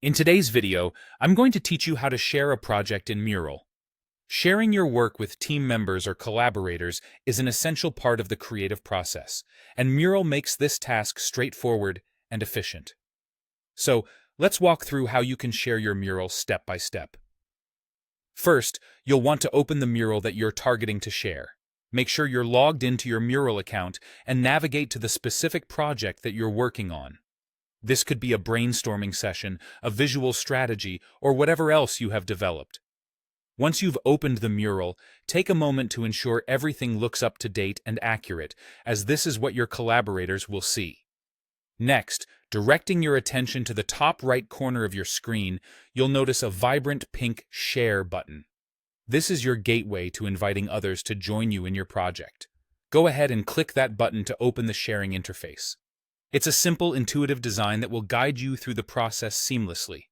In today's video, I'm going to teach you how to share a project in Mural. Sharing your work with team members or collaborators is an essential part of the creative process, and Mural makes this task straightforward and efficient. So, let's walk through how you can share your mural step by step. First, you'll want to open the mural that you're targeting to share. Make sure you're logged into your Mural account and navigate to the specific project that you're working on. This could be a brainstorming session, a visual strategy, or whatever else you have developed. Once you've opened the mural, take a moment to ensure everything looks up to date and accurate, as this is what your collaborators will see. Next, directing your attention to the top right corner of your screen, you'll notice a vibrant pink Share button. This is your gateway to inviting others to join you in your project. Go ahead and click that button to open the sharing interface. It's a simple, intuitive design that will guide you through the process seamlessly.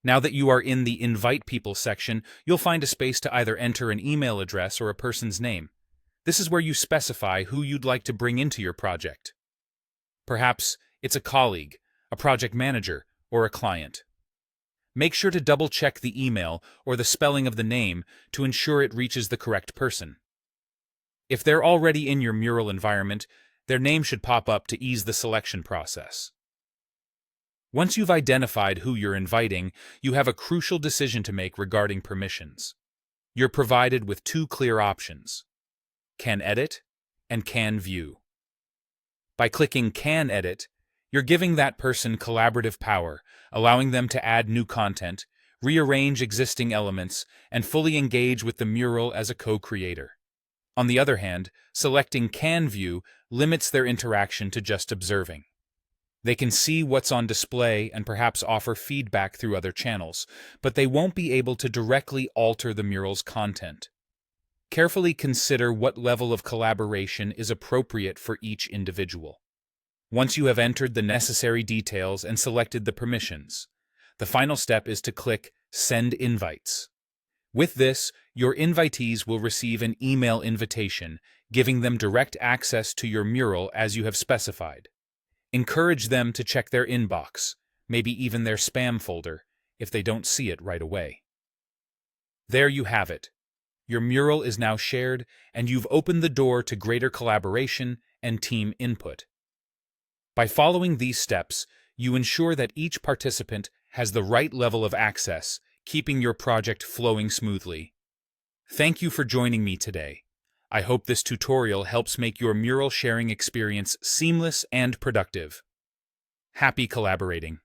Now that you are in the Invite People section, you'll find a space to either enter an email address or a person's name. This is where you specify who you'd like to bring into your project. Perhaps it's a colleague, a project manager, or a client. Make sure to double-check the email or the spelling of the name to ensure it reaches the correct person. If they're already in your Mural environment, their name should pop up to ease the selection process. Once you've identified who you're inviting, you have a crucial decision to make regarding permissions. You're provided with two clear options: Can Edit and Can View. By clicking Can Edit, you're giving that person collaborative power, allowing them to add new content, rearrange existing elements, and fully engage with the mural as a co-creator. On the other hand, selecting Can View limits their interaction to just observing. They can see what's on display and perhaps offer feedback through other channels, but they won't be able to directly alter the mural's content. Carefully consider what level of collaboration is appropriate for each individual. Once you have entered the necessary details and selected the permissions, the final step is to click Send Invites. With this, your invitees will receive an email invitation, giving them direct access to your mural as you have specified. Encourage them to check their inbox, maybe even their spam folder, if they don't see it right away. There you have it. Your mural is now shared, and you've opened the door to greater collaboration and team input. By following these steps, you ensure that each participant has the right level of access, keeping your project flowing smoothly. Thank you for joining me today. I hope this tutorial helps make your mural sharing experience seamless and productive. Happy collaborating!